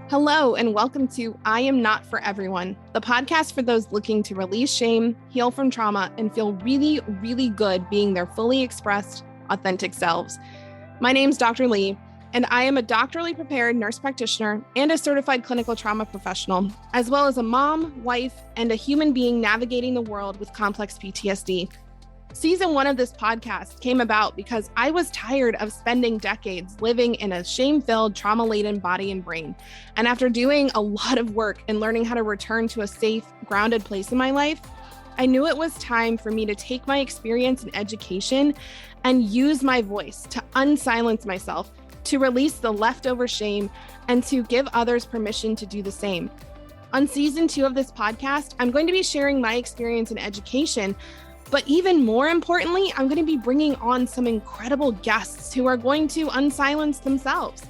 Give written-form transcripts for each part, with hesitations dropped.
Hello, and welcome to I Am Not For Everyone, the podcast for those looking to release shame, heal from trauma, and feel really, really good being their fully expressed, authentic selves. My name's Dr. Lee, and I am a doctorally prepared nurse practitioner and a certified clinical trauma professional, as well as a mom, wife, and a human being navigating the world with complex PTSD. Season 1 of this podcast came about because I was tired of spending decades living in a shame-filled, trauma-laden body and brain. And after doing a lot of work and learning how to return to a safe, grounded place in my life, I knew it was time for me to take my experience in education and use my voice to unsilence myself, to release the leftover shame, and to give others permission to do the same. On season 2 of this podcast, I'm going to be sharing my experience in education. But even more importantly, I'm going to be bringing on some incredible guests who are going to unsilence themselves.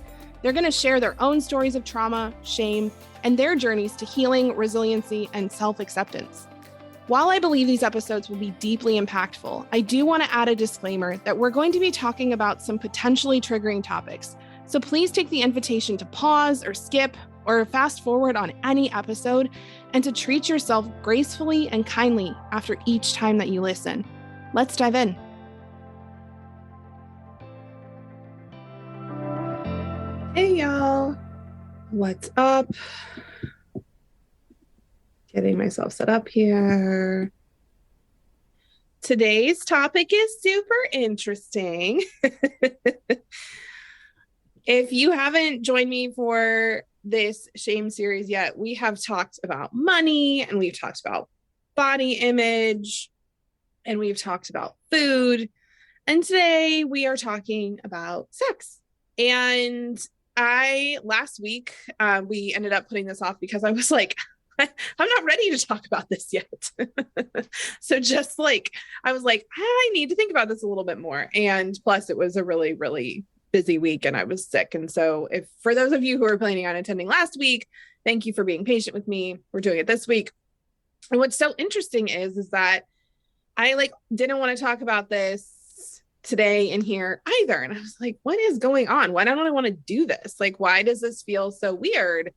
They're going to share their own stories of trauma, shame, and their journeys to healing, resiliency, and self-acceptance. While I believe these episodes will be deeply impactful, I do want to add a disclaimer that we're going to be talking about some potentially triggering topics. So please take the invitation to pause or skip or fast forward on any episode, and to treat yourself gracefully and kindly after each time that you listen. Let's dive in. Hey y'all, what's up? Getting myself set up here. Today's topic is super interesting. If you haven't joined me for this shame series yet, we have talked about money, and we've talked about body image, and we've talked about food, and today we are talking about sex. And last week we ended up putting this off because I was like, I'm not ready to talk about this yet. So just like, I was like, I need to think about this a little bit more. And plus it was a really, really busy week and I was sick. And so if for those of you who were planning on attending last week, thank you for being patient with me. We're doing it this week. And what's so interesting is that I didn't want to talk about this today in here either. And I was like, what is going on? Why don't I want to do this? Why does this feel so weird?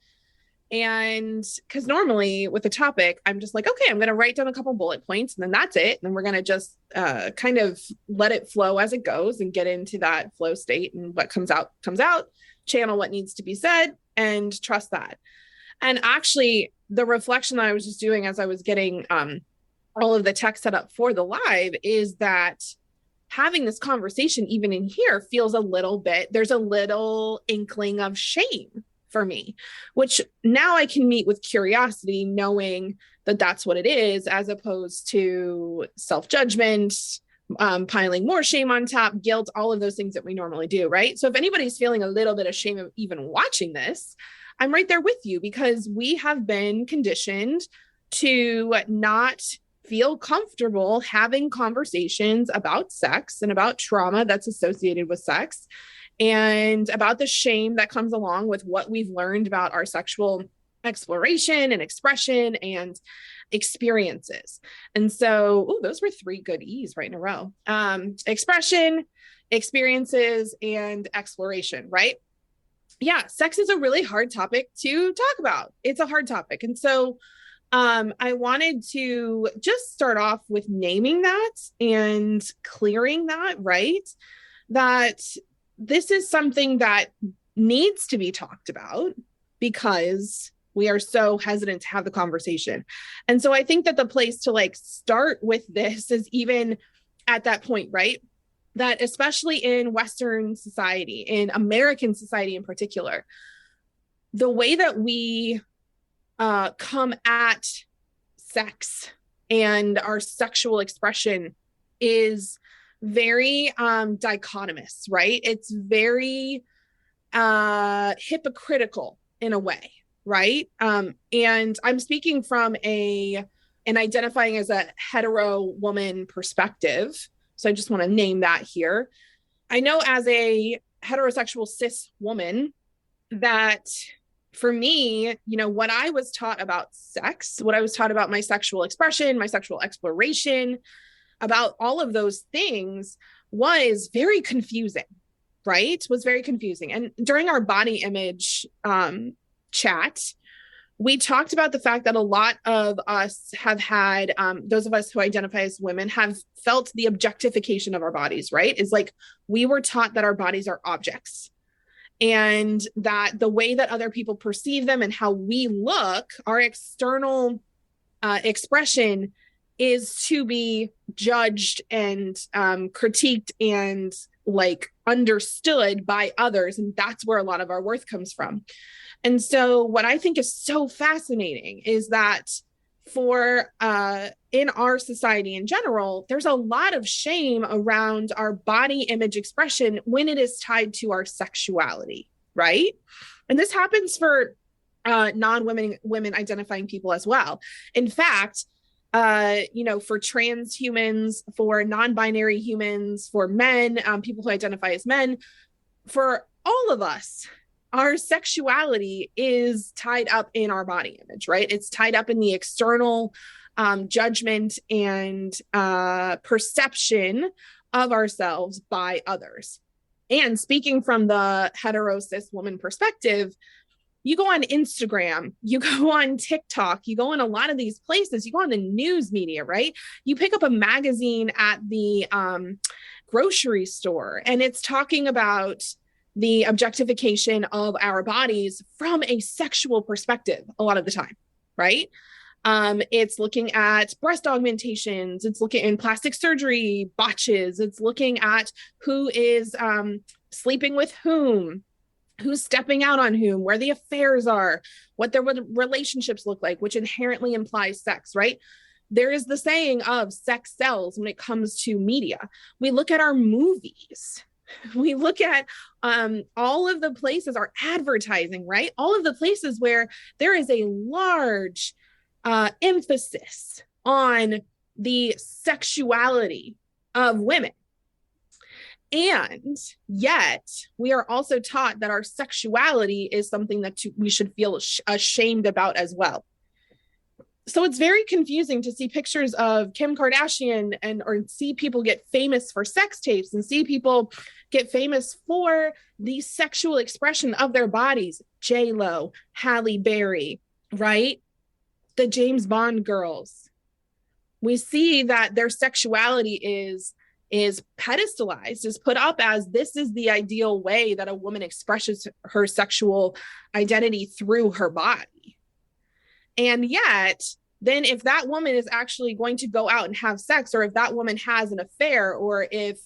And because normally with a topic, I'm just like, okay, I'm going to write down a couple bullet points and then that's it. And then we're going to just kind of let it flow as it goes and get into that flow state, and what comes out, channel what needs to be said and trust that. And actually the reflection that I was just doing as I was getting all of the tech set up for the live is that having this conversation, even in here, feels there's a little inkling of shame for me, which now I can meet with curiosity, knowing that that's what it is, as opposed to self-judgment, piling more shame on top, guilt, all of those things that we normally do, right? So if anybody's feeling a little bit of shame of even watching this, I'm right there with you, because we have been conditioned to not feel comfortable having conversations about sex and about trauma that's associated with sex, and about the shame that comes along with what we've learned about our sexual exploration and expression and experiences. And so, those were 3 good E's right in a row. Expression, experiences, and exploration, right? Yeah, sex is a really hard topic to talk about. It's a hard topic. And so I wanted to just start off with naming that and clearing that, right? That this is something that needs to be talked about because we are so hesitant to have the conversation. And so I think that the place to start with this is even at that point, right? That especially in Western society, in American society in particular, the way that we come at sex and our sexual expression is very dichotomous, right? It's very hypocritical in a way, right? And I'm speaking from and identifying as a hetero woman perspective. So I just want to name that here. I know as a heterosexual cis woman that for me, what I was taught about sex, what I was taught about my sexual expression, my sexual exploration, about all of those things was very confusing, right? Was very confusing. And during our body image chat, we talked about the fact that a lot of us have had, those of us who identify as women have felt the objectification of our bodies, right? Is like we were taught that our bodies are objects and that the way that other people perceive them and how we look, our external expression is to be judged and critiqued and like understood by others. And that's where a lot of our worth comes from. And so what I think is so fascinating is that for in our society in general, there's a lot of shame around our body image expression when it is tied to our sexuality, right? And this happens for women identifying people as well. In fact, for trans humans, for non-binary humans, for men, people who identify as men, for all of us, our sexuality is tied up in our body image, right? It's tied up in the external judgment and perception of ourselves by others. And speaking from the hetero cis woman perspective, you go on Instagram, you go on TikTok, you go in a lot of these places, you go on the news media, right? You pick up a magazine at the grocery store and it's talking about the objectification of our bodies from a sexual perspective a lot of the time, right? It's looking at breast augmentations, it's looking in plastic surgery botches, it's looking at who is sleeping with whom, who's stepping out on whom, where the affairs are, what their relationships look like, which inherently implies sex, right? There is the saying of sex sells when it comes to media. We look at our movies. We look at all of the places, our advertising, right? All of the places where there is a large emphasis on the sexuality of women. And yet we are also taught that our sexuality is something that we should feel ashamed about as well. So it's very confusing to see pictures of Kim Kardashian or see people get famous for sex tapes and see people get famous for the sexual expression of their bodies. J-Lo, Halle Berry, right? The James Bond girls. We see that their sexuality is pedestalized, is put up as this is the ideal way that a woman expresses her sexual identity through her body. And yet, then if that woman is actually going to go out and have sex, or if that woman has an affair, or if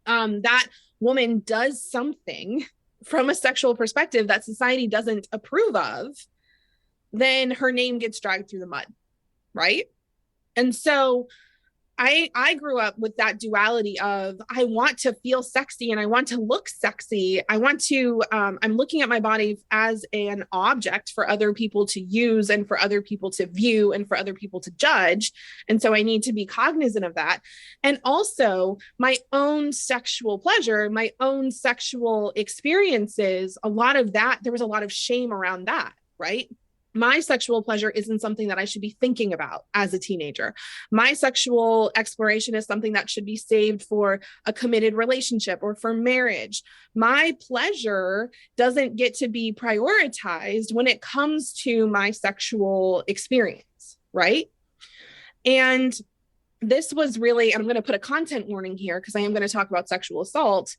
that woman does something from a sexual perspective that society doesn't approve of, then her name gets dragged through the mud, right? And so I grew up with that duality of I want to feel sexy and I want to look sexy. I want to, I'm looking at my body as an object for other people to use and for other people to view and for other people to judge. And so I need to be cognizant of that. And also my own sexual pleasure, my own sexual experiences, a lot of that, there was a lot of shame around that, right? My sexual pleasure isn't something that I should be thinking about as a teenager. My sexual exploration is something that should be saved for a committed relationship or for marriage. My pleasure doesn't get to be prioritized when it comes to my sexual experience, right? And this was really, and I'm going to put a content warning here because I am going to talk about sexual assault.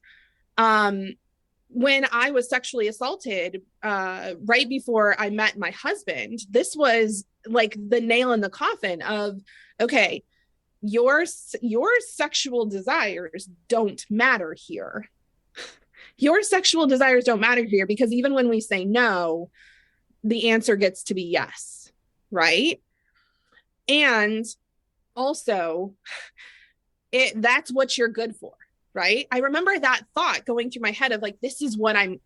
When I was sexually assaulted right before I met my husband, this was like the nail in the coffin of, okay, your sexual desires don't matter here. Your sexual desires don't matter here because even when we say no, the answer gets to be yes, right? And also, that's what you're good for. Right. I remember that thought going through my head of like, this is what I'm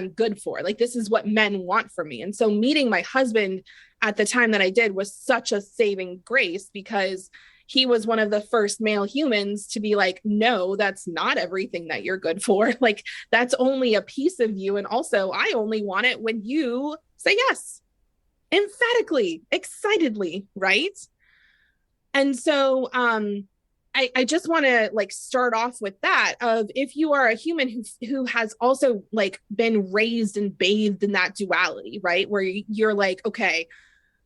good for. Like, this is what men want from me. And so meeting my husband at the time that I did was such a saving grace because he was one of the first male humans to be like, no, that's not everything that you're good for. Like, that's only a piece of you. And also I only want it when you say yes, emphatically, excitedly. Right. And so, I just want to like start off with that of if you are a human who has also like been raised and bathed in that duality, right? Where you're like, okay,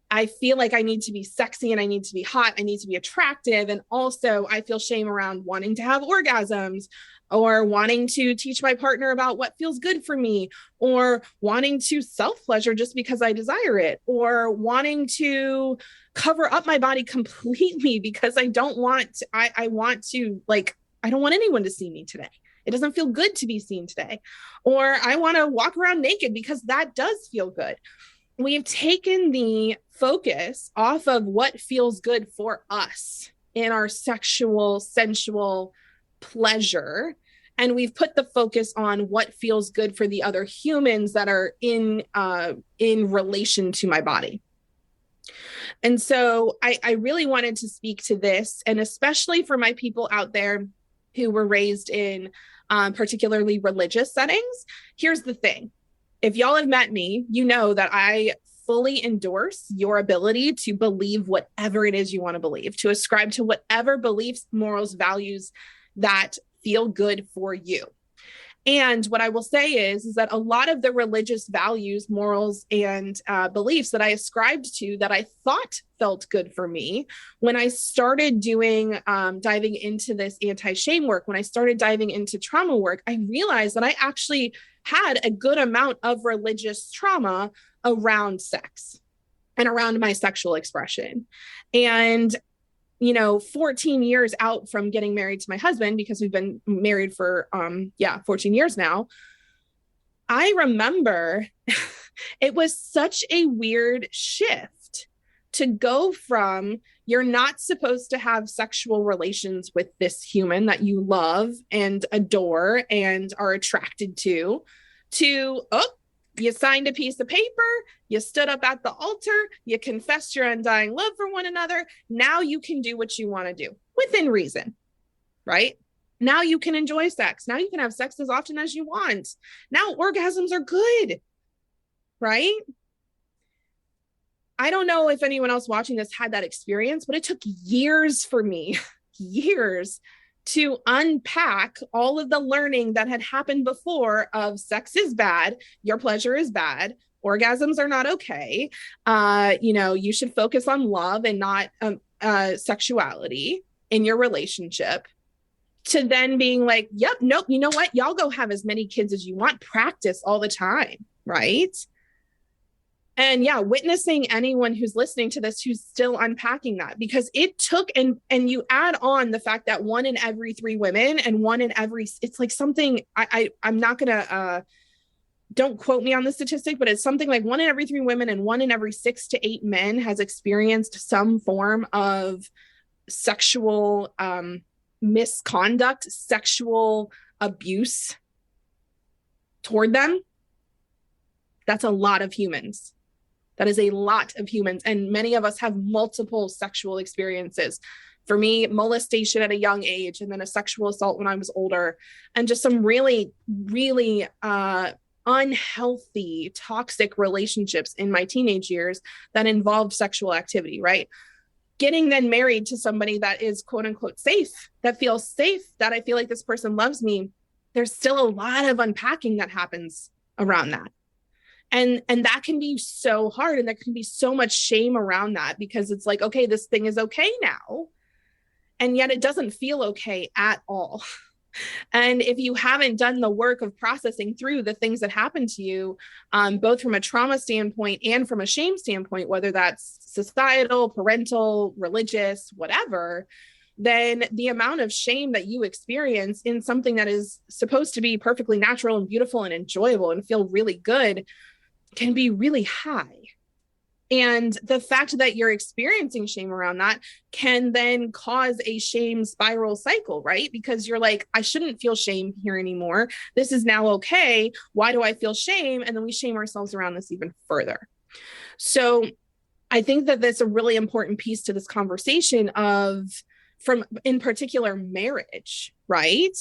I feel like I need to be sexy and I need to be hot, I need to be attractive. And also I feel shame around wanting to have orgasms or wanting to teach my partner about what feels good for me or wanting to self pleasure just because I desire it or wanting to cover up my body completely because I don't want, I want to like, I don't want anyone to see me today. It doesn't feel good to be seen today. Or I want to walk around naked because that does feel good. We've taken the focus off of what feels good for us in our sexual, sensual pleasure. And we've put the focus on what feels good for the other humans that are in relation to my body. And so I really wanted to speak to this, and especially for my people out there who were raised in particularly religious settings. Here's the thing. If y'all have met me, you know that I fully endorse your ability to believe whatever it is you want to believe, to ascribe to whatever beliefs, morals, values that feel good for you. And what I will say is that a lot of the religious values, morals, and beliefs that I ascribed to that I thought felt good for me, when I started doing, diving into this anti-shame work, when I started diving into trauma work, I realized that I actually had a good amount of religious trauma around sex and around my sexual expression. And 14 years out from getting married to my husband, because we've been married for 14 years now, I remember it was such a weird shift to go from you're not supposed to have sexual relations with this human that you love and adore and are attracted to, you signed a piece of paper, you stood up at the altar, you confessed your undying love for one another. Now you can do what you want to do within reason, right? Now you can enjoy sex. Now you can have sex as often as you want. Now orgasms are good, right? I don't know if anyone else watching this had that experience, but it took years for me, years to unpack all of the learning that had happened before of sex is bad, your pleasure is bad, orgasms are not okay. You should focus on love and not sexuality in your relationship. To then being like, yep, nope, you know what? Y'all go have as many kids as you want, practice all the time, right? And yeah, witnessing anyone who's listening to this who's still unpacking that, because it took, and you add on the fact that 1 in every 3 women and 1 in every, it's like something, I'm not gonna, don't quote me on the statistic, but it's something like 1 in every 3 women and 1 in every 6 to 8 men has experienced some form of sexual misconduct, sexual abuse toward them. That's a lot of humans. That is a lot of humans. And many of us have multiple sexual experiences. For me, molestation at a young age, and then a sexual assault when I was older, and just some really, really unhealthy, toxic relationships in my teenage years that involved sexual activity, right? Getting then married to somebody that is quote unquote safe, that feels safe, that I feel like this person loves me. There's still a lot of unpacking that happens around that. And that can be so hard, and there can be so much shame around that, because it's like, okay, this thing is okay now, and yet it doesn't feel okay at all. And if you haven't done the work of processing through the things that happen to you, both from a trauma standpoint and from a shame standpoint, whether that's societal, parental, religious, whatever, then the amount of shame that you experience in something that is supposed to be perfectly natural and beautiful and enjoyable and feel really good can be really high. And the fact that you're experiencing shame around that can then cause a shame spiral cycle, right? Because you're like, I shouldn't feel shame here anymore. This is now okay. Why do I feel shame? And then we shame ourselves around this even further. So I think that that's a really important piece to this conversation from, in particular, marriage, right?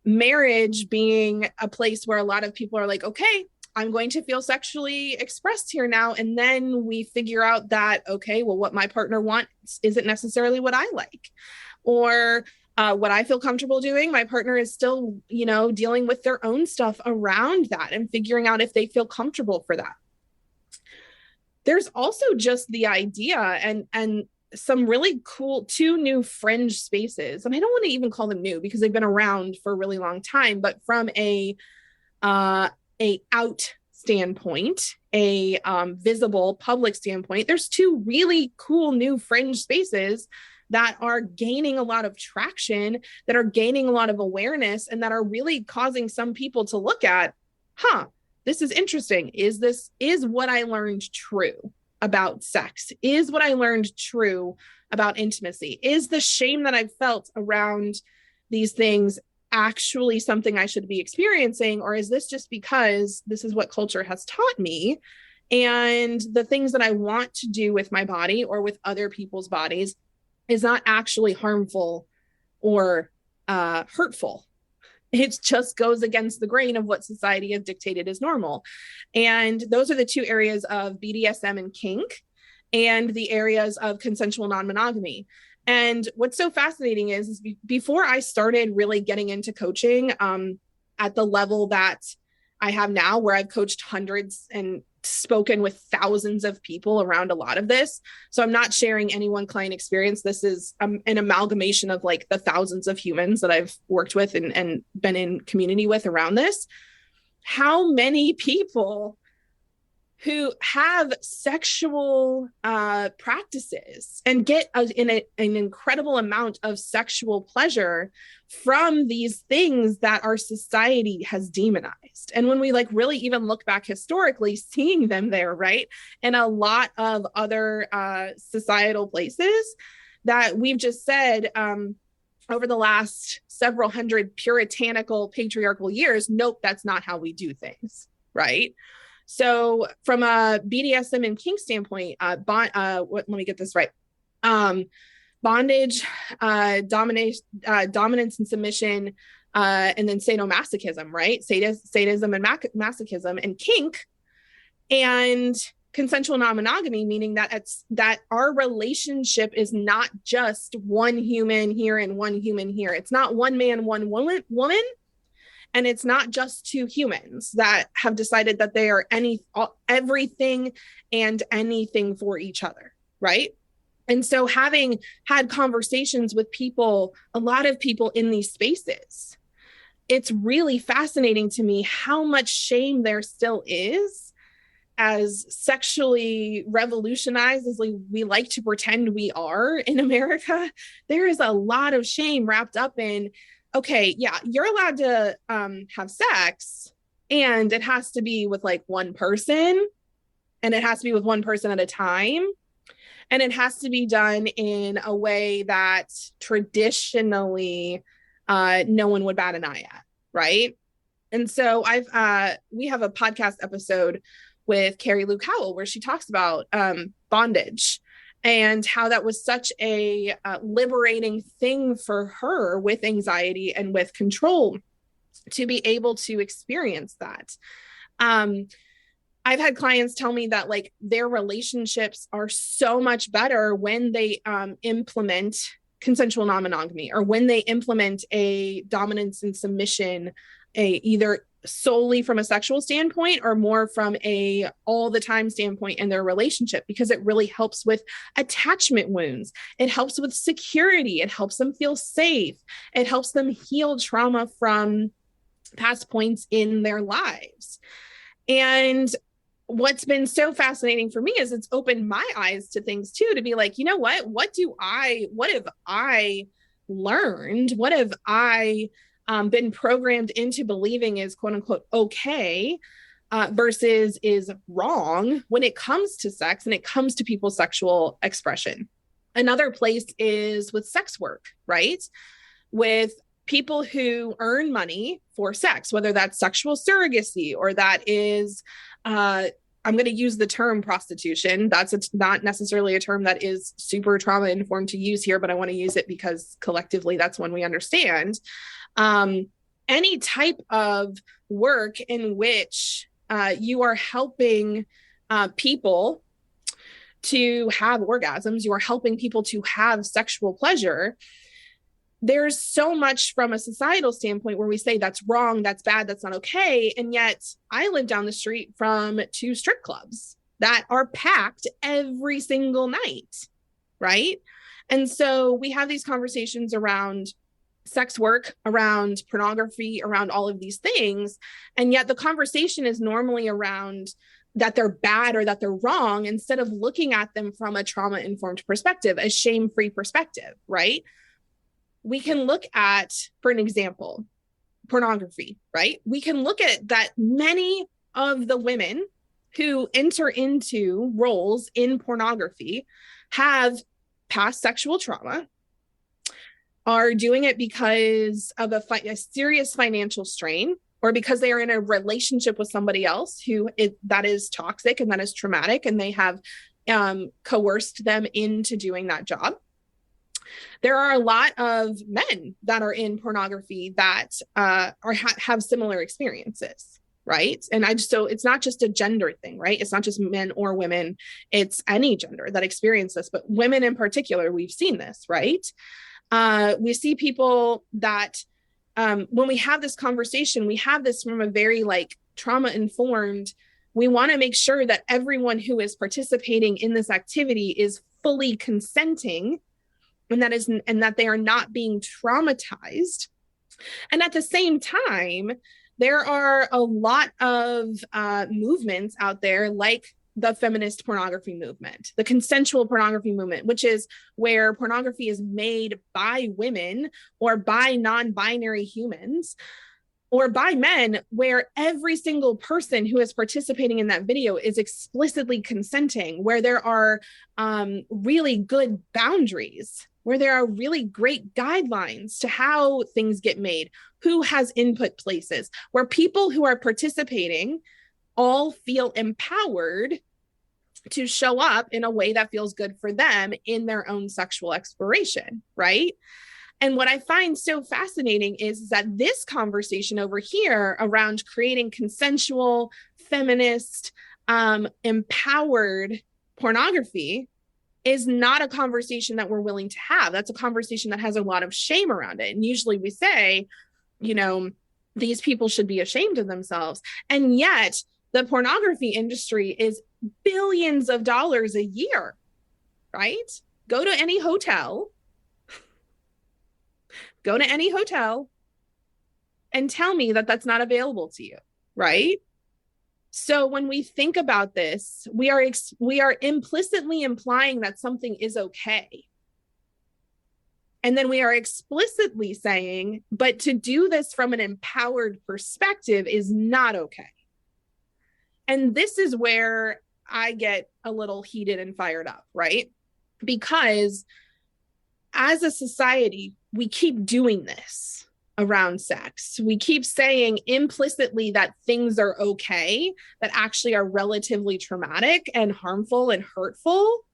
Marriage being a place where a lot of people are like, okay, I'm going to feel sexually expressed here now. And then we figure out that, okay, well, what my partner wants isn't necessarily what I like. or what I feel comfortable doing. My partner is still, dealing with their own stuff around that and figuring out if they feel comfortable for that. There's also just the idea and some really cool 2 new fringe spaces. And I don't want to even call them new because they've been around for a really long time, but from a out standpoint, a visible public standpoint, there's 2 really cool new fringe spaces that are gaining a lot of traction, that are gaining a lot of awareness, and that are really causing some people to look at, this is interesting. Is what I learned true about sex? Is what I learned true about intimacy? Is the shame that I've felt around these things actually something I should be experiencing? Or is this just because this is what culture has taught me? And the things that I want to do with my body or with other people's bodies is not actually harmful or hurtful. It just goes against the grain of what society has dictated as normal. And those are the 2 areas of BDSM and kink, and the areas of consensual non-monogamy. And what's so fascinating is before I started really getting into coaching at the level that I have now, where I've coached hundreds and spoken with thousands of people around a lot of this. So I'm not sharing any one client experience. This is an amalgamation of like the thousands of humans that I've worked with and been in community with around this. How many people who have sexual practices and get an incredible amount of sexual pleasure from these things that our society has demonized. And when we like really even look back historically, seeing them there, right? And a lot of other societal places that we've just said over the last several hundred puritanical patriarchal years, nope, that's not how we do things, right? So from a BDSM and kink standpoint, let me get this right. Bondage, dominance and submission, and then sadomasochism, right? Sadism and masochism, and kink, and consensual non-monogamy, meaning that our relationship is not just one human here and one human here. It's not one man, one woman. And it's not just 2 humans that have decided that they are everything and anything for each other, right? And so having had conversations with people, a lot of people in these spaces, it's really fascinating to me how much shame there still is, as sexually revolutionized as we like to pretend we are in America. There is a lot of shame wrapped up in, okay, yeah, you're allowed to have sex, and it has to be with like one person, and it has to be with one person at a time, and it has to be done in a way that traditionally no one would bat an eye at, right? And so we have a podcast episode with Carrie Lou Cowell where she talks about bondage and how that was such a liberating thing for her with anxiety and with control to be able to experience that. I've had clients tell me that like their relationships are so much better when they implement consensual non-monogamy, or when they implement a dominance and submission, either solely from a sexual standpoint or more from a all the time standpoint in their relationship, because it really helps with attachment wounds. It helps with security. It helps them feel safe. It helps them heal trauma from past points in their lives. And what's been so fascinating for me is it's opened my eyes to things too, to be like, you know what have I learned? What have I been programmed into believing is quote unquote okay versus is wrong when it comes to sex and it comes to people's sexual expression. Another place is with sex work, right? With people who earn money for sex, whether that's sexual surrogacy or that is, I'm going to use the term prostitution. That's not necessarily a term that is super trauma informed to use here, but I want to use it because collectively that's one we understand. Any type of work in which you are helping people to have orgasms, you are helping people to have sexual pleasure, there's so much from a societal standpoint where we say that's wrong, that's bad, that's not okay. And yet I live down the street from 2 strip clubs that are packed every single night, right? And so we have these conversations around sex work, around pornography, around all of these things. And yet the conversation is normally around that they're bad or that they're wrong, instead of looking at them from a trauma-informed perspective, a shame-free perspective, right? We can look at, for an example, pornography, right? We can look at that many of the women who enter into roles in pornography have past sexual trauma, are doing it because of a serious financial strain, or because they are in a relationship with somebody else that is toxic and that is traumatic, and they have coerced them into doing that job. There are a lot of men that are in pornography that have similar experiences, right? And so it's not just a gender thing, right? It's not just men or women, it's any gender that experience this, but women in particular, we've seen this, right? We see people that when we have this conversation, we have this from a very trauma-informed, we want to make sure that everyone who is participating in this activity is fully consenting, and that they are not being traumatized. And at the same time, there are a lot of movements out there, like the feminist pornography movement, the consensual pornography movement, which is where pornography is made by women or by non-binary humans or by men, where every single person who is participating in that video is explicitly consenting, where there are really good boundaries, where there are really great guidelines to how things get made, who has input places, where people who are participating all feel empowered to show up in a way that feels good for them in their own sexual exploration, right? And what I find so fascinating is that this conversation over here around creating consensual, feminist, empowered pornography is not a conversation that we're willing to have. That's a conversation that has a lot of shame around it. And usually we say, these people should be ashamed of themselves. And yet the pornography industry is billions of dollars a year, right? Go to any hotel and tell me that that's not available to you, right? So when we think about this, we are implicitly implying that something is okay. And then we are explicitly saying, but to do this from an empowered perspective is not okay. And this is where I get a little heated and fired up, right? Because as a society, we keep doing this around sex. We keep saying implicitly that things are okay, that actually are relatively traumatic and harmful and hurtful.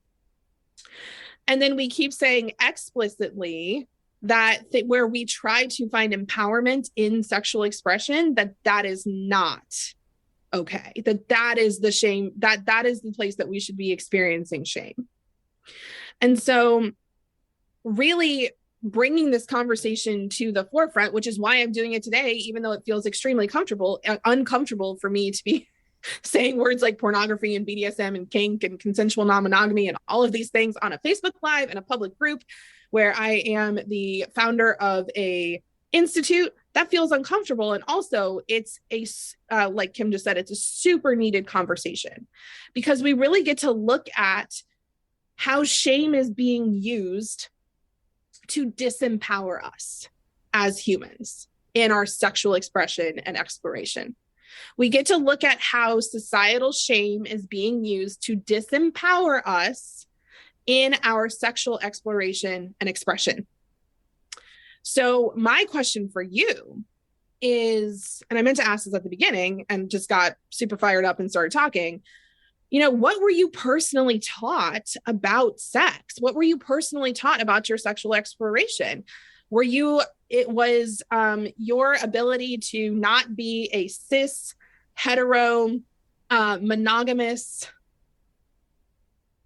And then we keep saying explicitly that where we try to find empowerment in sexual expression, that is not okay, that is the shame, that is the place that we should be experiencing shame. And so really bringing this conversation to the forefront, which is why I'm doing it today, even though it feels extremely uncomfortable for me to be saying words like pornography and BDSM and kink and consensual non-monogamy and all of these things on a Facebook Live and a public group where I am the founder of a institute. That feels uncomfortable. And also it's like Kim just said, it's a super needed conversation, because we really get to look at how shame is being used to disempower us as humans in our sexual expression and exploration. We get to look at how societal shame is being used to disempower us in our sexual exploration and expression. So my question for you is, and I meant to ask this at the beginning and just got super fired up and started talking, what were you personally taught about sex? What were you personally taught about your sexual exploration? It was your ability to not be a cis, hetero, monogamous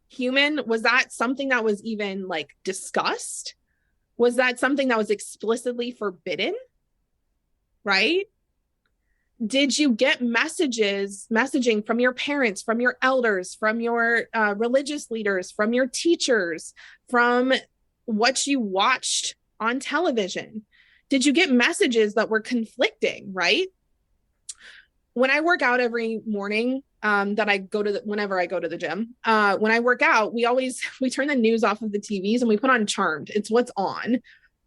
human? Was that something that was even discussed? Was that something that was explicitly forbidden? Right? Did you get messaging from your parents, from your elders, from your religious leaders, from your teachers, from what you watched on television? Did you get messages that were conflicting, right? When I work out every morning, that I go to whenever I go to the gym, when I work out, we turn the news off of the TVs and we put on Charmed. It's what's on.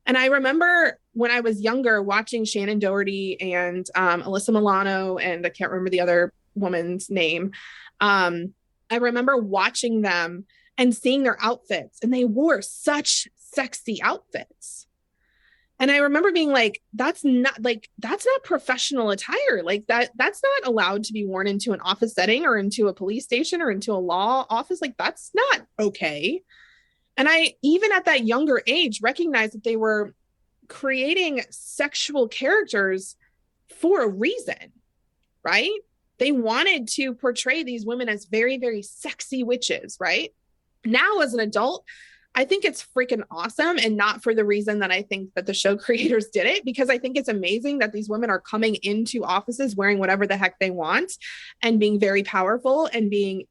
And I remember when I was younger watching Shannon Doherty and Alyssa Milano, and I can't remember the other woman's name. I remember watching them and seeing their outfits, and they wore such sexy outfits. And I remember being like, that's not professional attire. Like that's not allowed to be worn into an office setting or into a police station or into a law office. Like that's not okay. And I, even at that younger age, recognized that they were creating sexual characters for a reason, right? They wanted to portray these women as very, very sexy witches, right? Now, as an adult, I think it's freaking awesome, and not for the reason that I think that the show creators did it, because I think it's amazing that these women are coming into offices wearing whatever the heck they want and being very powerful and being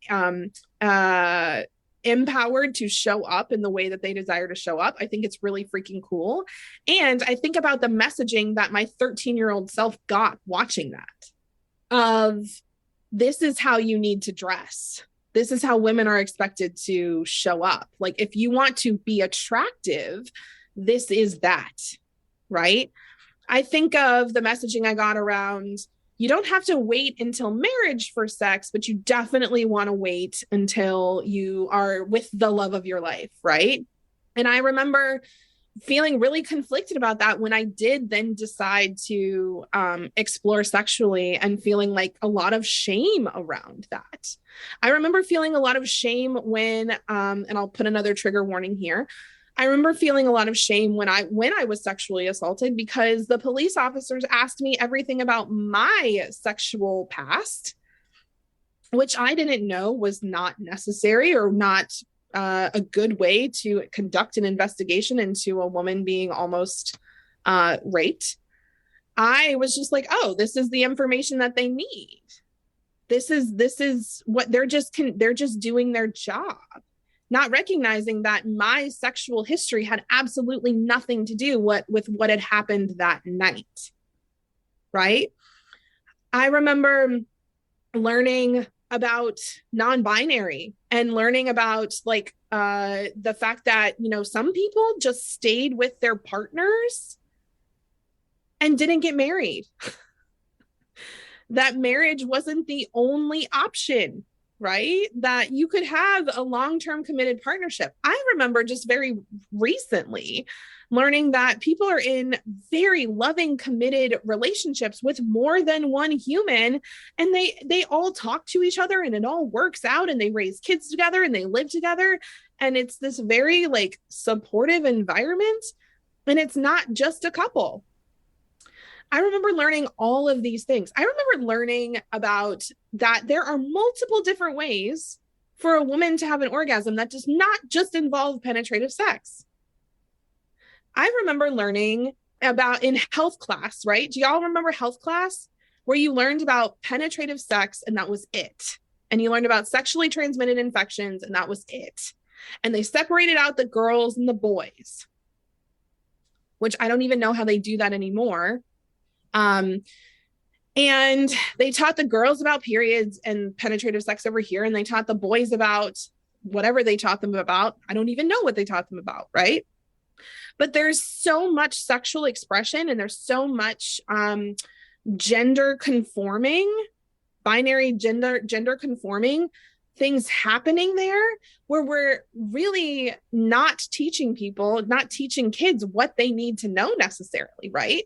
empowered to show up in the way that they desire to show up. I think it's really freaking cool. And I think about the messaging that my 13-year-old self got watching that, of this is how you need to dress. This is how women are expected to show up. Like, if you want to be attractive, this is that, right? I think of the messaging I got around, you don't have to wait until marriage for sex, but you definitely want to wait until you are with the love of your life, right? And I remember feeling really conflicted about that when I did then decide to explore sexually, and feeling like a lot of shame around that. I remember feeling a lot of shame when, and I'll put another trigger warning here. I remember feeling a lot of shame when I was sexually assaulted, because the police officers asked me everything about my sexual past, which I didn't know was not necessary or not a good way to conduct an investigation into a woman being almost raped. I was just like, oh, this is the information that they need. This is what they're just doing their job, not recognizing that my sexual history had absolutely nothing to do with what had happened that night. Right? I remember learning about non-binary and learning about the fact that, some people just stayed with their partners and didn't get married. That marriage wasn't the only option, right? That you could have a long-term committed partnership. I remember just very recently learning that people are in very loving, committed relationships with more than one human, and they all talk to each other, and it all works out, and they raise kids together, and they live together, and it's this very supportive environment, and it's not just a couple. I remember learning all of these things. I remember learning about that there are multiple different ways for a woman to have an orgasm that does not just involve penetrative sex. I remember learning about, in health class, right? Do y'all remember health class, where you learned about penetrative sex and that was it? And you learned about sexually transmitted infections and that was it. And they separated out the girls and the boys, which I don't even know how they do that anymore. And they taught the girls about periods and penetrative sex over here, and they taught the boys about whatever they taught them about. I don't even know what they taught them about, right? But there's so much sexual expression, and there's so much gender conforming, binary gender conforming things happening there, where we're really not teaching kids what they need to know necessarily, right?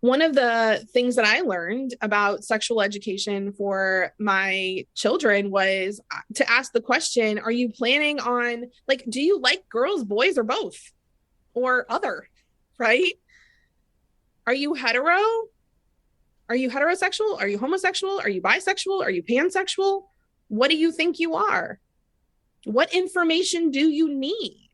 One of the things that I learned about sexual education for my children was to ask the question, are you planning on, do you like girls, boys, or both? Or other, right? Are you hetero? Are you heterosexual? Are you homosexual? Are you bisexual? Are you pansexual? What do you think you are? What information do you need?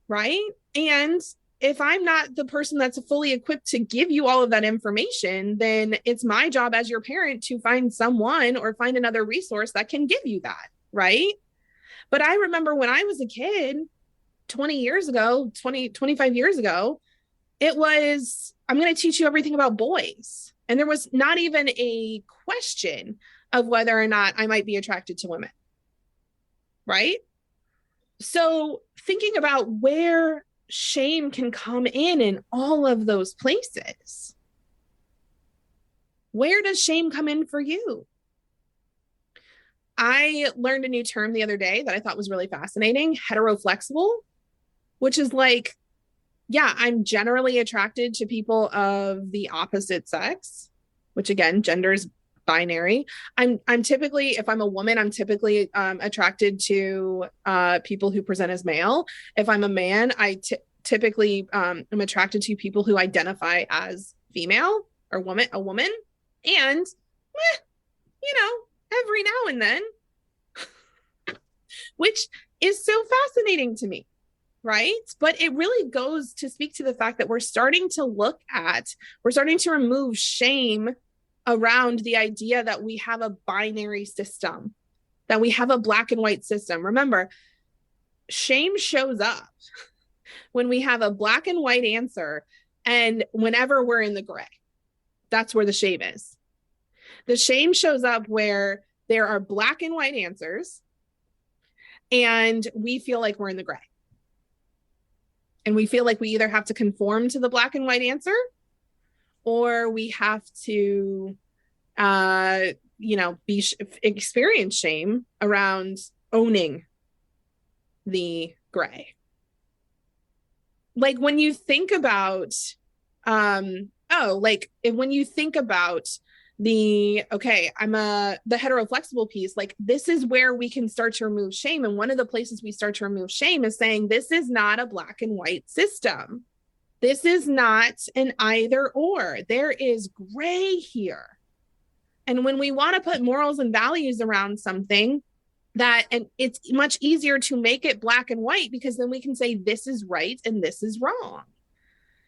right? And if I'm not the person that's fully equipped to give you all of that information, then it's my job as your parent to find someone or find another resource that can give you that, right? But I remember when I was a kid 20 years ago, 25 years ago, it was, I'm going to teach you everything about boys. And there was not even a question of whether or not I might be attracted to women, right? So thinking about where shame can come in all of those places. Where does shame come in for you? I learned a new term the other day that I thought was really fascinating, heteroflexible, which is like, yeah, I'm generally attracted to people of the opposite sex, which again, gender is binary. I'm typically, if I'm a woman, I'm typically attracted to people who present as male. If I'm a man, typically am attracted to people who identify as female or a woman. And every now and then, which is so fascinating to me, right? But it really goes to speak to the fact that we're starting to remove shame around the idea that we have a binary system, that we have a black and white system. Remember, shame shows up when we have a black and white answer and whenever we're in the gray. That's where the shame is. The shame shows up where there are black and white answers and we feel like we're in the gray. And we feel like we either have to conform to the black and white answer or we have to, experience shame around owning the gray. Like when you think about, when you think about the heteroflexible piece, like this is where we can start to remove shame. And one of the places we start to remove shame is saying, this is not a black and white system. This is not an either or. There is gray here. And when we want to put morals and values around something, and it's much easier to make it black and white because then we can say this is right and this is wrong.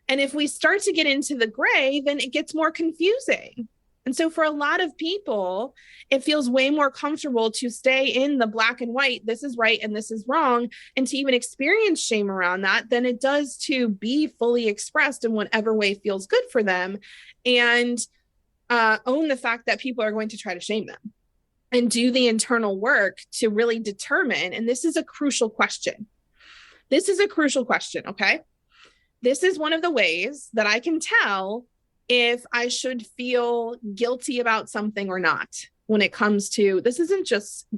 And if we start to get into the gray, then it gets more confusing. And so for a lot of people, it feels way more comfortable to stay in the black and white, this is right and this is wrong, and to even experience shame around that than it does to be fully expressed in whatever way feels good for them and own the fact that people are going to try to shame them and do the internal work to really determine. And this is a crucial question. Okay? This is one of the ways that I can tell if I should feel guilty about something or not when it comes to, this isn't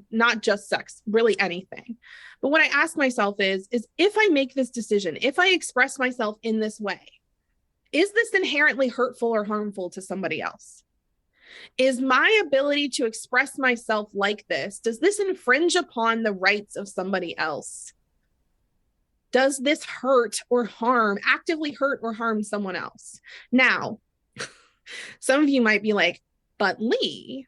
not just sex, really anything. But what I ask myself is if I make this decision, if I express myself in this way, is this inherently hurtful or harmful to somebody else? Is my ability to express myself like this, does this infringe upon the rights of somebody else? Does this actively hurt or harm someone else? Now, some of you might be like, but Lee,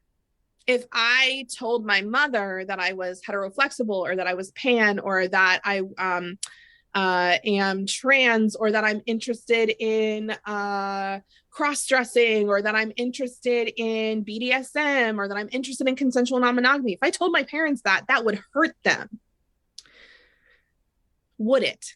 if I told my mother that I was heteroflexible or that I was pan or that I am trans or that I'm interested in cross-dressing or that I'm interested in BDSM or that I'm interested in consensual non-monogamy, if I told my parents that would hurt them. Would it?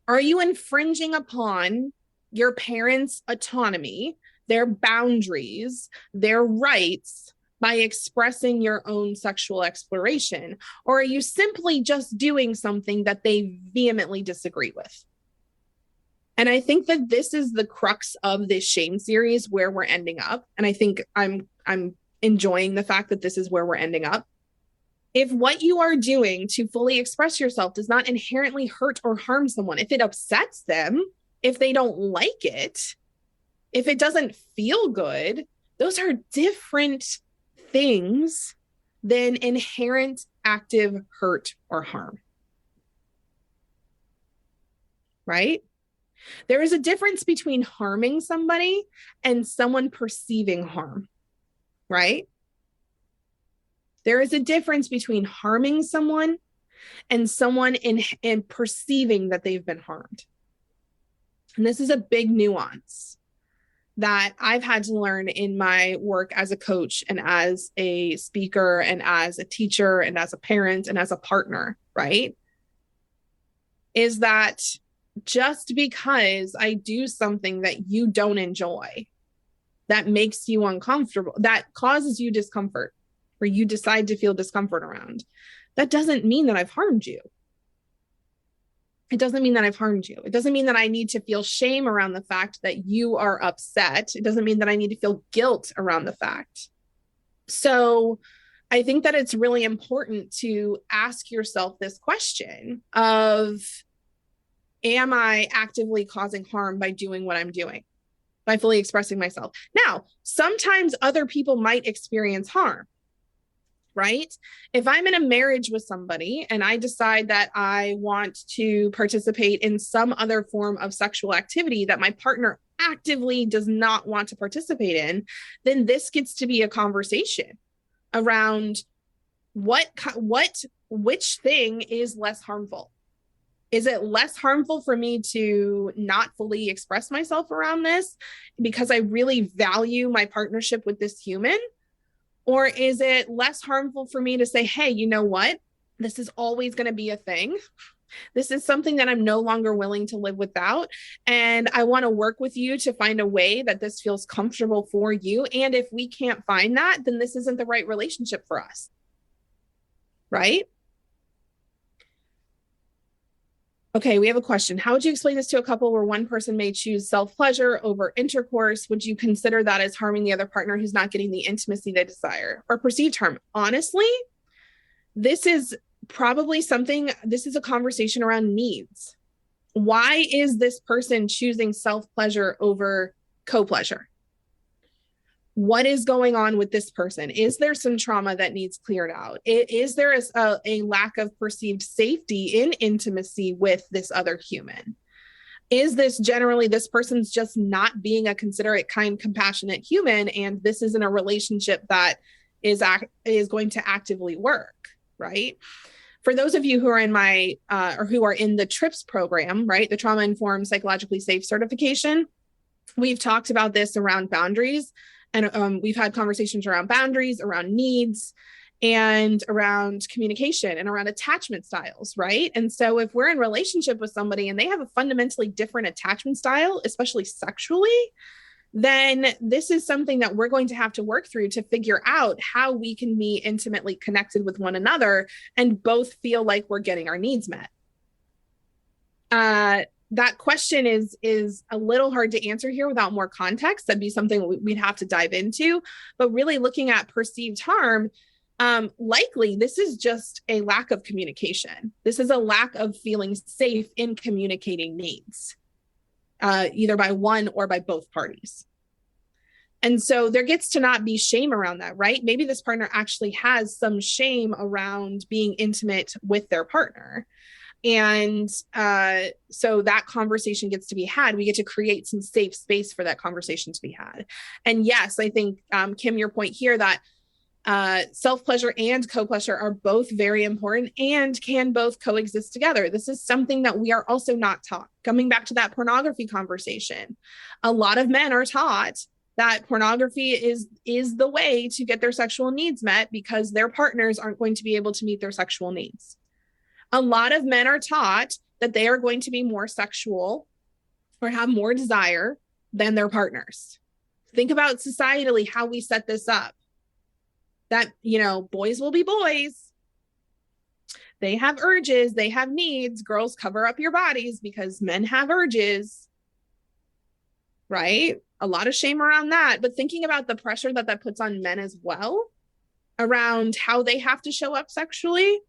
Are you infringing upon your parents' autonomy, their boundaries, their rights by expressing your own sexual exploration? Or are you simply just doing something that they vehemently disagree with? And I think that this is the crux of this shame series where we're ending up. And I think I'm enjoying the fact that this is where we're ending up. If what you are doing to fully express yourself does not inherently hurt or harm someone, if it upsets them, if they don't like it, if it doesn't feel good, those are different things than inherent active hurt or harm. Right? There is a difference between harming somebody and someone perceiving harm. Right? There is a difference between harming someone and someone in perceiving that they've been harmed. And this is a big nuance that I've had to learn in my work as a coach and as a speaker and as a teacher and as a parent and as a partner, right? Is that just because I do something that you don't enjoy, that makes you uncomfortable, that causes you discomfort, or you decide to feel discomfort around, that doesn't mean that I've harmed you. It doesn't mean that I've harmed you. It doesn't mean that I need to feel shame around the fact that you are upset. It doesn't mean that I need to feel guilt around the fact. So I think that it's really important to ask yourself this question of, am I actively causing harm by doing what I'm doing, by fully expressing myself? Now, sometimes other people might experience harm, right? If I'm in a marriage with somebody and I decide that I want to participate in some other form of sexual activity that my partner actively does not want to participate in, then this gets to be a conversation around which thing is less harmful. Is it less harmful for me to not fully express myself around this because I really value my partnership with this human? Or is it less harmful for me to say, hey, you know what? This is always going to be a thing. This is something that I'm no longer willing to live without. And I want to work with you to find a way that this feels comfortable for you. And if we can't find that, then this isn't the right relationship for us. Right? Okay, we have a question. How would you explain this to a couple where one person may choose self-pleasure over intercourse? Would you consider that as harming the other partner who's not getting the intimacy they desire, or perceived harm? Honestly, this is a conversation around needs. Why is this person choosing self-pleasure over co-pleasure? What is going on with this person? Is there some trauma that needs cleared out? Is there a lack of perceived safety in intimacy with this other human? Is this generally this person's just not being a considerate, kind, compassionate human, and this isn't a relationship that is going to actively work, right? For those of you who are in my or who are in the TRIPS program, right, the Trauma Informed Psychologically Safe certification, we've talked about this around boundaries. And we've had conversations around boundaries, around needs, and around communication and around attachment styles, right? And so if we're in relationship with somebody and they have a fundamentally different attachment style, especially sexually, then this is something that we're going to have to work through to figure out how we can be intimately connected with one another and both feel like we're getting our needs met. That question is a little hard to answer here without more context. That'd be something we'd have to dive into. But really looking at perceived harm, likely this is just a lack of communication. This is a lack of feeling safe in communicating needs, either by one or by both parties. And so there gets to not be shame around that, right? Maybe this partner actually has some shame around being intimate with their partner. And so that conversation gets to be had. We get to create some safe space for that conversation to be had. And yes, I think, Kim, your point here that self-pleasure and co-pleasure are both very important and can both coexist together. This is something that we are also not taught. Coming back to that pornography conversation, a lot of men are taught that pornography is the way to get their sexual needs met because their partners aren't going to be able to meet their sexual needs. A lot of men are taught that they are going to be more sexual or have more desire than their partners. Think about societally how we set this up. That, boys will be boys. They have urges, they have needs. Girls, cover up your bodies because men have urges, right? A lot of shame around that. But thinking about the pressure that puts on men as well around how they have to show up sexually,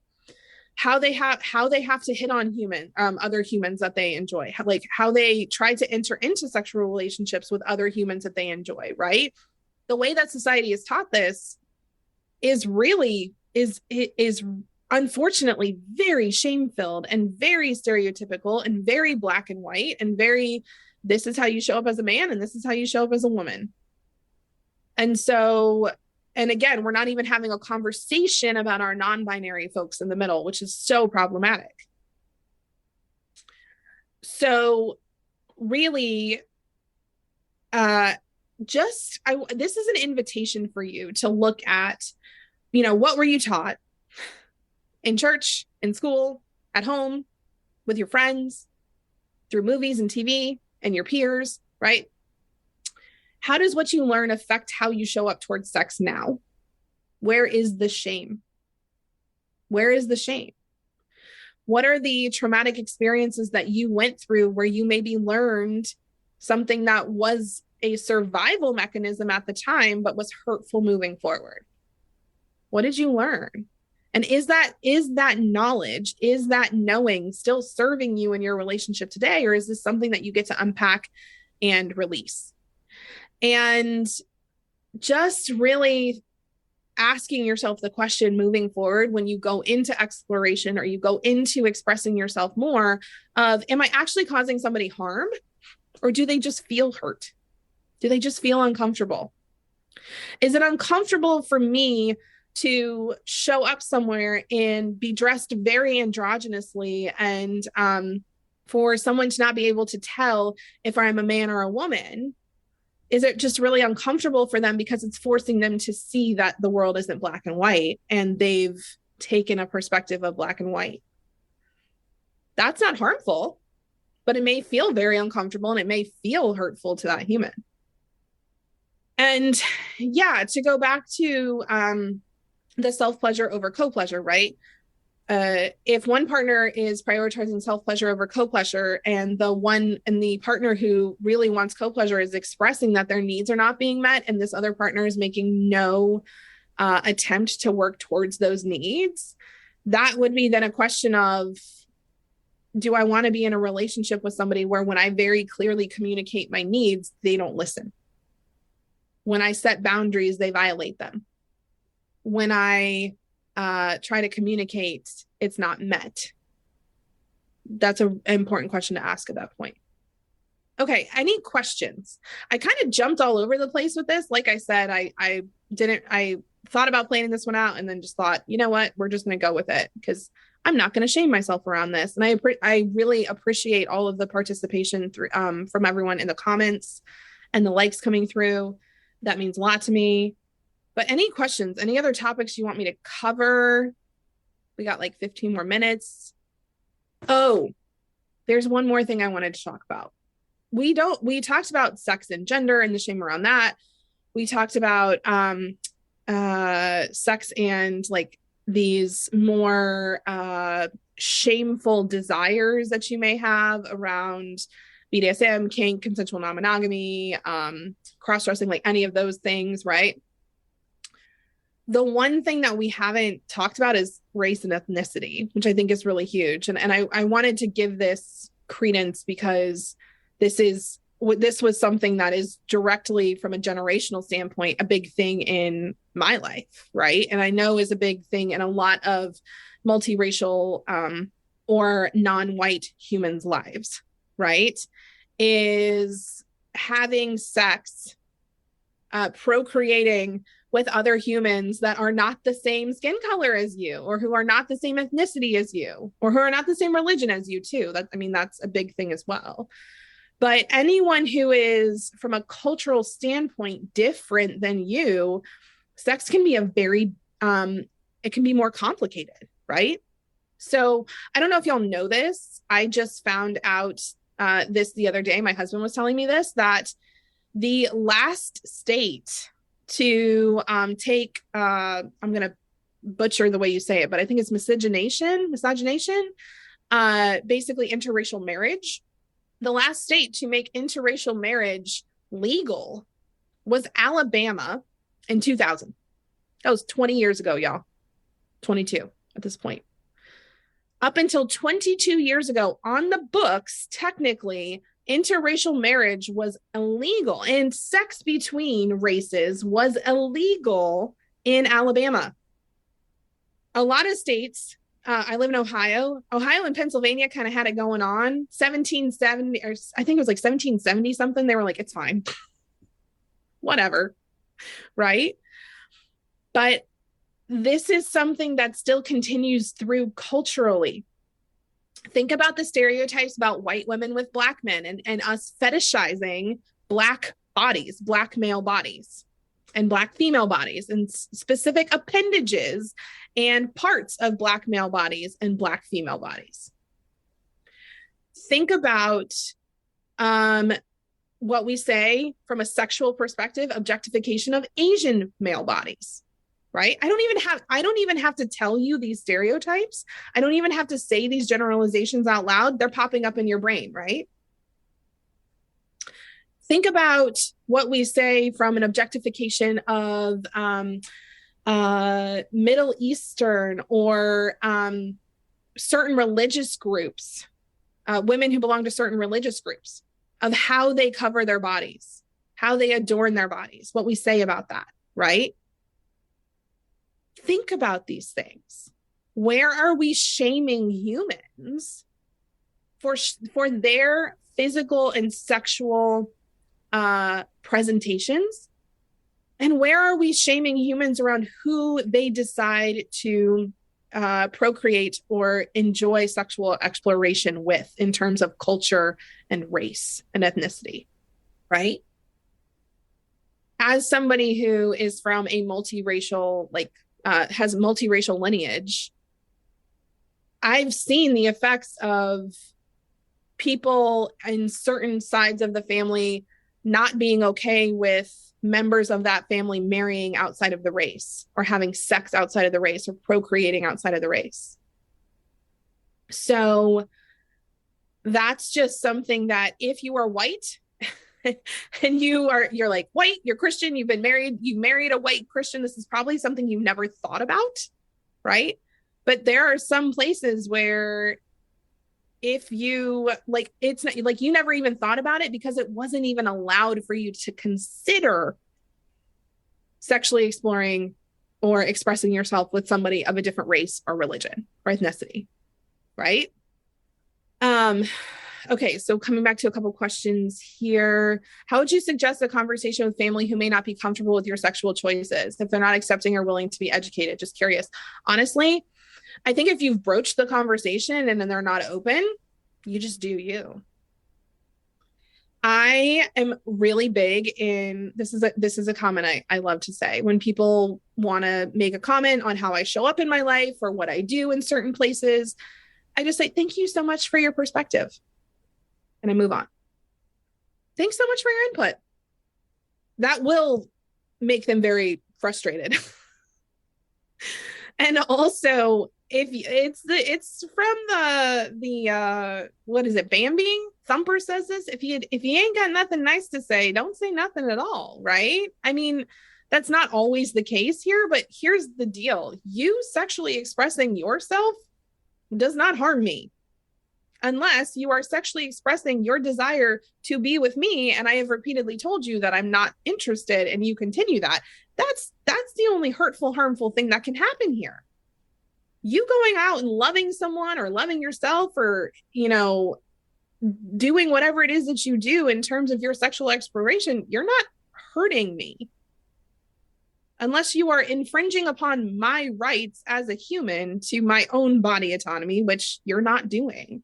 how they have to hit on other humans that they enjoy, how they try to enter into sexual relationships with other humans that they enjoy, right? The way that society has taught this is unfortunately very shame-filled and very stereotypical and very black and white and very, this is how you show up as a man and this is how you show up as a woman. And so And again, we're not even having a conversation about our non-binary folks in the middle, which is so problematic. So really, this is an invitation for you to look at, what were you taught in church, in school, at home, with your friends, through movies and TV and your peers, right? How does what you learn affect how you show up towards sex now? Where is the shame? Where is the shame? What are the traumatic experiences that you went through where you maybe learned something that was a survival mechanism at the time, but was hurtful moving forward? What did you learn? And is that knowledge, is that knowing still serving you in your relationship today? Or is this something that you get to unpack and release? And just really asking yourself the question moving forward when you go into exploration or you go into expressing yourself more of, am I actually causing somebody harm? Or do they just feel hurt? Do they just feel uncomfortable? Is it uncomfortable for me to show up somewhere and be dressed very androgynously and for someone to not be able to tell if I'm a man or a woman? Is it just really uncomfortable for them because it's forcing them to see that the world isn't black and white and they've taken a perspective of black and white? That's not harmful, but it may feel very uncomfortable and it may feel hurtful to that human. And yeah, to go back to the self-pleasure over co-pleasure, right? If one partner is prioritizing self-pleasure over co-pleasure and the partner who really wants co-pleasure is expressing that their needs are not being met and this other partner is making no attempt to work towards those needs, that would be then a question of, do I want to be in a relationship with somebody where when I very clearly communicate my needs, they don't listen? When I set boundaries, they violate them. When I try to communicate, it's not met. That's an important question to ask at that point. Okay, any questions? I kind of jumped all over the place with this. Like I said, I thought about planning this one out and then just thought, you know what, we're just going to go with it because I'm not going to shame myself around this. And I really appreciate all of the participation from everyone in the comments and the likes coming through. That means a lot to me. But any questions, any other topics you want me to cover? We got like 15 more minutes. Oh, there's one more thing I wanted to talk about. We talked about sex and gender and the shame around that. We talked about sex and like these more shameful desires that you may have around BDSM, kink, consensual non-monogamy, cross-dressing, like any of those things, right? The one thing that we haven't talked about is race and ethnicity, which I think is really huge. And I wanted to give this credence because this was something that is directly from a generational standpoint, a big thing in my life, right? And I know is a big thing in a lot of multiracial or non-white humans' lives, right? Is having sex, procreating with other humans that are not the same skin color as you, or who are not the same ethnicity as you, or who are not the same religion as you too. That's a big thing as well. But anyone who is from a cultural standpoint different than you, sex can be it can be more complicated, right? So I don't know if y'all know this. I just found out this the other day. My husband was telling me this, that the last state to take, I'm going to butcher the way you say it, but I think it's miscegenation, basically interracial marriage. The last state to make interracial marriage legal was Alabama in 2000. That was 20 years ago, y'all. 22 at this point. Up until 22 years ago, on the books, technically, interracial marriage was illegal and sex between races was illegal in Alabama. A lot of states, I live in Ohio and Pennsylvania kind of had it going on. 1770, or I think it was like 1770 something. They were like, it's fine. Whatever. Right? But this is something that still continues through culturally. Think about the stereotypes about white women with black men, and us fetishizing black bodies, black male bodies, and black female bodies, and specific appendages and parts of black male bodies and black female bodies. Think about what we say from a sexual perspective, objectification of Asian male bodies, right? I don't even have to tell you these stereotypes. I don't even have to say these generalizations out loud. They're popping up in your brain, right? Think about what we say from an objectification of Middle Eastern or certain religious groups, women who belong to certain religious groups, of how they cover their bodies, how they adorn their bodies, what we say about that, right? Think about these things. Where are we shaming humans for their physical and sexual presentations? And where are we shaming humans around who they decide to procreate or enjoy sexual exploration with in terms of culture and race and ethnicity, right? As somebody who is from a multiracial, has multiracial lineage, I've seen the effects of people in certain sides of the family not being okay with members of that family marrying outside of the race or having sex outside of the race or procreating outside of the race. So that's just something that if you are white and you're like white, you're Christian, you married a white Christian, this is probably something you never thought about, right? But there are some places where if you it's not like you never even thought about it because it wasn't even allowed for you to consider sexually exploring or expressing yourself with somebody of a different race or religion or ethnicity, right? Okay, so coming back to a couple questions here. How would you suggest a conversation with family who may not be comfortable with your sexual choices if they're not accepting or willing to be educated? Just curious. Honestly, I think if you've broached the conversation and then they're not open, you just do you. I am really big in this is a comment I love to say when people want to make a comment on how I show up in my life or what I do in certain places. I just say, thank you so much for your perspective. And I move on. Thanks so much for your input. That will make them very frustrated. And also, if it's from the what is it, Bambi? Thumper says this. If you ain't got nothing nice to say, don't say nothing at all, right? I mean, that's not always the case here, but here's the deal. You sexually expressing yourself does not harm me. Unless you are sexually expressing your desire to be with me, and I have repeatedly told you that I'm not interested, and you continue that, that's the only hurtful, harmful thing that can happen here. You going out and loving someone or loving yourself or, doing whatever it is that you do in terms of your sexual exploration, you're not hurting me. Unless you are infringing upon my rights as a human to my own body autonomy, which you're not doing.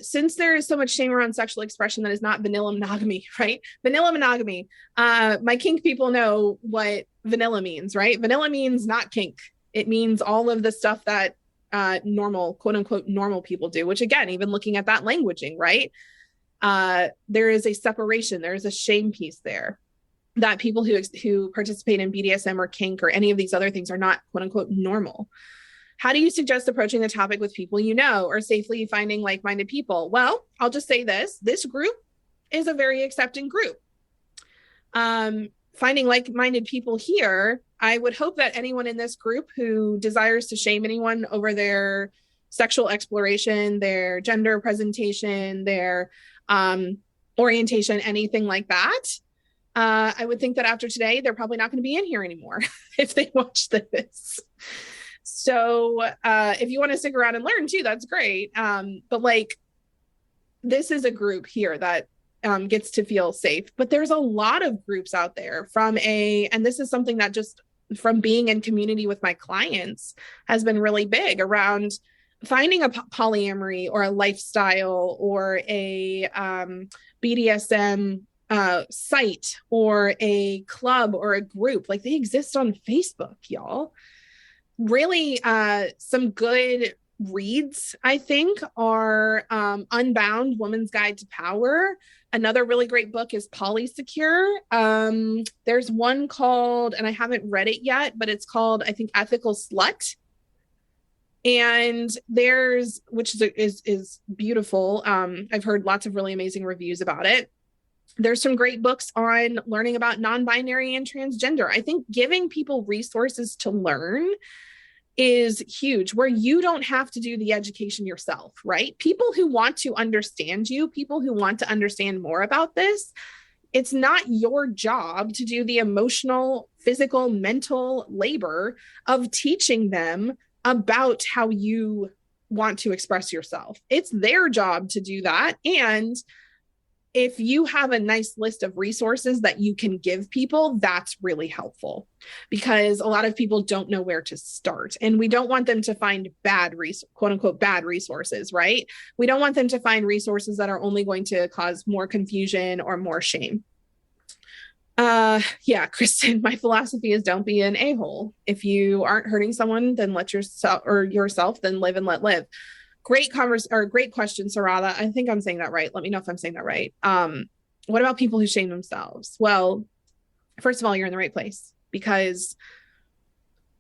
Since there is so much shame around sexual expression that is not vanilla monogamy, right? Vanilla monogamy. My kink people know what vanilla means, right? Vanilla means not kink. It means all of the stuff that normal, quote unquote, normal people do, which again, even looking at that languaging, right? There is a separation. There is a shame piece there that people who participate in BDSM or kink or any of these other things are not, quote unquote, normal. How do you suggest approaching the topic with people you know or safely finding like-minded people? Well, I'll just say this group is a very accepting group. Finding like-minded people here, I would hope that anyone in this group who desires to shame anyone over their sexual exploration, their gender presentation, their orientation, anything like that, I would think that after today, they're probably not going to be in here anymore if they watch this. So if you want to stick around and learn too, that's great. But this is a group here that gets to feel safe. But there's a lot of groups out there and this is something that just from being in community with my clients has been really big around finding a polyamory or a lifestyle or a BDSM site or a club or a group. Like they exist on Facebook, y'all. Really, some good reads, I think, are Unbound, Woman's Guide to Power. Another really great book is Polysecure. There's one called, and I haven't read it yet, but it's called, I think, Ethical Slut. And there's, which is beautiful. I've heard lots of really amazing reviews about it. There's some great books on learning about non-binary and transgender. I think giving people resources to learn is huge, where you don't have to do the education yourself, right? People who want to understand you, people who want to understand more about this, it's not your job to do the emotional, physical, mental labor of teaching them about how you want to express yourself. It's their job to do that. And if you have a nice list of resources that you can give people, that's really helpful, because a lot of people don't know where to start, and we don't want them to find quote unquote bad resources, right? We don't want them to find resources that are only going to cause more confusion or more shame. Yeah, Kristen, my philosophy is don't be an a-hole. If you aren't hurting someone, then let yourself, then live and let live. Great question, Sarada. I think I'm saying that right. Let me know if I'm saying that right. What about people who shame themselves? Well, first of all, you're in the right place, because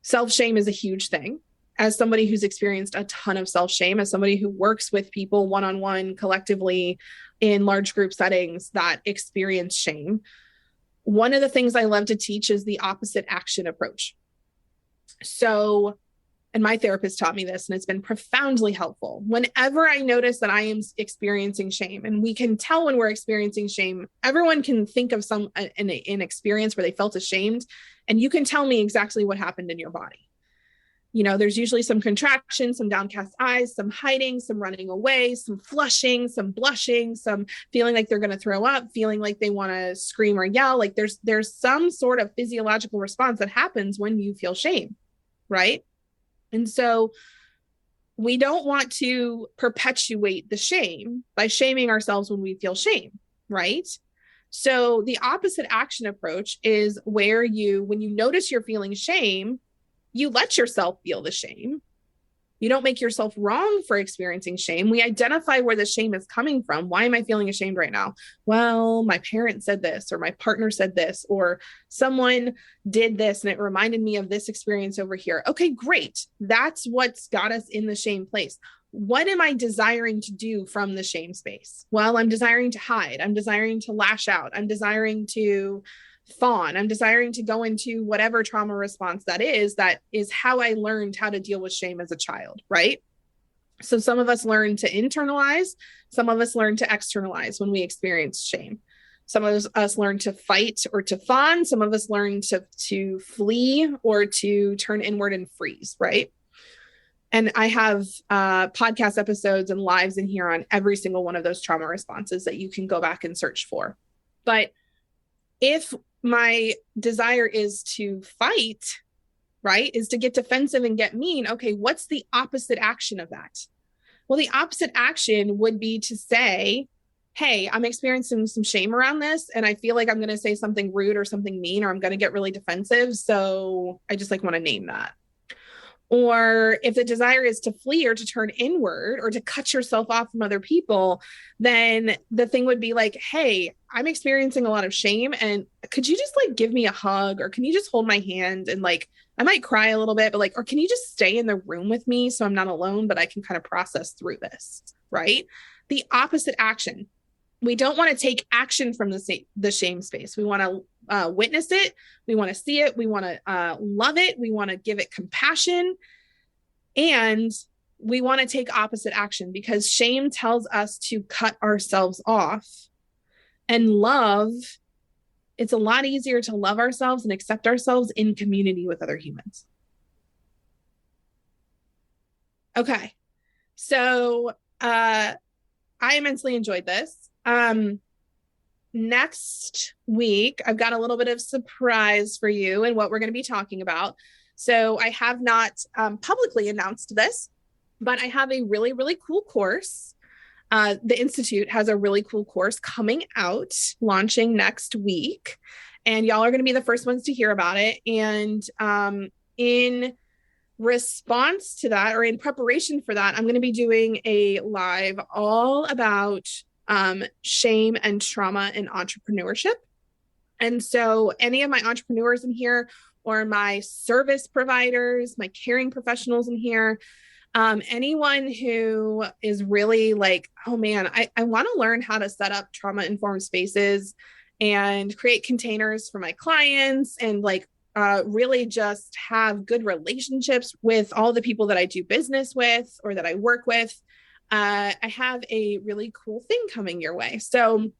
self-shame is a huge thing. As somebody who's experienced a ton of self-shame, as somebody who works with people one-on-one, collectively, in large group settings that experience shame, one of the things I love to teach is the opposite action approach. So, and my therapist taught me this, and it's been profoundly helpful. Whenever I notice that I am experiencing shame, and we can tell when we're experiencing shame, everyone can think of an experience where they felt ashamed, and you can tell me exactly what happened in your body. There's usually some contraction, some downcast eyes, some hiding, some running away, some flushing, some blushing, some feeling like they're going to throw up, feeling like they want to scream or yell. Like there's some sort of physiological response that happens when you feel shame, right? And so we don't want to perpetuate the shame by shaming ourselves when we feel shame, right? So the opposite action approach is where when you notice you're feeling shame, you let yourself feel the shame. You don't make yourself wrong for experiencing shame. We identify where the shame is coming from. Why am I feeling ashamed right now? Well, my parent said this, or my partner said this, or someone did this, and it reminded me of this experience over here. Okay, great. That's what's got us in the shame place. What am I desiring to do from the shame space? Well, I'm desiring to hide. I'm desiring to lash out. I'm desiring to fawn. I'm desiring to go into whatever trauma response that is how I learned how to deal with shame as a child, right? So some of us learn to internalize, some of us learn to externalize when we experience shame. Some of us learn to fight or to fawn. Some of us learn to flee or to turn inward and freeze, right? And I have podcast episodes and lives in here on every single one of those trauma responses that you can go back and search for. But if my desire is to fight, right, is to get defensive and get mean, okay, what's the opposite action of that? Well, the opposite action would be to say, hey, I'm experiencing some shame around this, and I feel like I'm going to say something rude or something mean, or I'm going to get really defensive. So I just want to name that. Or if the desire is to flee or to turn inward or to cut yourself off from other people, then the thing would be like, hey, I'm experiencing a lot of shame, and could you just give me a hug, or can you just hold my hand, and I might cry a little bit, but or can you just stay in the room with me so I'm not alone, but I can kind of process through this, right? The opposite action. We don't want to take action from the shame space. We want to witness it. We want to see it. We want to love it. We want to give it compassion. And we want to take opposite action, because shame tells us to cut ourselves off. And love, it's a lot easier to love ourselves and accept ourselves in community with other humans. Okay. So I immensely enjoyed this. next week, I've got a little bit of surprise for you and what we're going to be talking about. So I have not publicly announced this, but I have a really, really cool course. The Institute has a really cool course coming out, launching next week. And y'all are going to be the first ones to hear about it. And in response to that, or in preparation for that, I'm going to be doing a live all about shame and trauma in entrepreneurship. And so any of my entrepreneurs in here, or my service providers, my caring professionals in here, anyone who is really like, oh man, I want to learn how to set up trauma-informed spaces and create containers for my clients, and like really just have good relationships with all the people that I do business with or that I work with. I have a really cool thing coming your way. So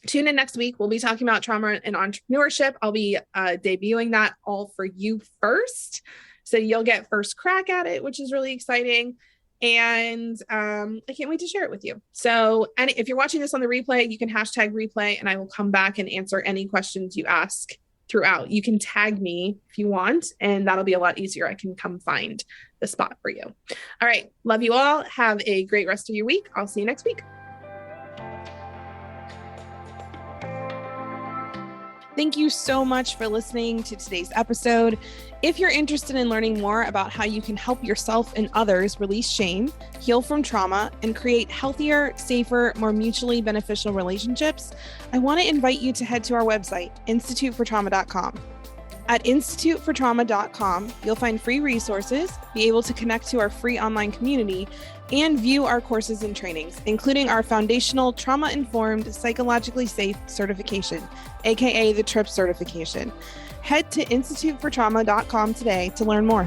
tune in next week. We'll be talking about trauma and entrepreneurship. I'll be debuting that all for you first. So you'll get first crack at it, which is really exciting. And I can't wait to share it with you. So if you're watching this on the replay, you can hashtag replay, and I will come back and answer any questions you ask throughout. You can tag me if you want, and that'll be a lot easier. I can come find the spot for you. All right. Love you all. Have a great rest of your week. I'll see you next week. Thank you so much for listening to today's episode. If you're interested in learning more about how you can help yourself and others release shame, heal from trauma, and create healthier, safer, more mutually beneficial relationships, I want to invite you to head to our website, institutefortrauma.com. At institutefortrauma.com, you'll find free resources, be able to connect to our free online community, and view our courses and trainings, including our foundational trauma-informed, psychologically safe certification, aka the TRIP certification. Head to institutefortrauma.com today to learn more.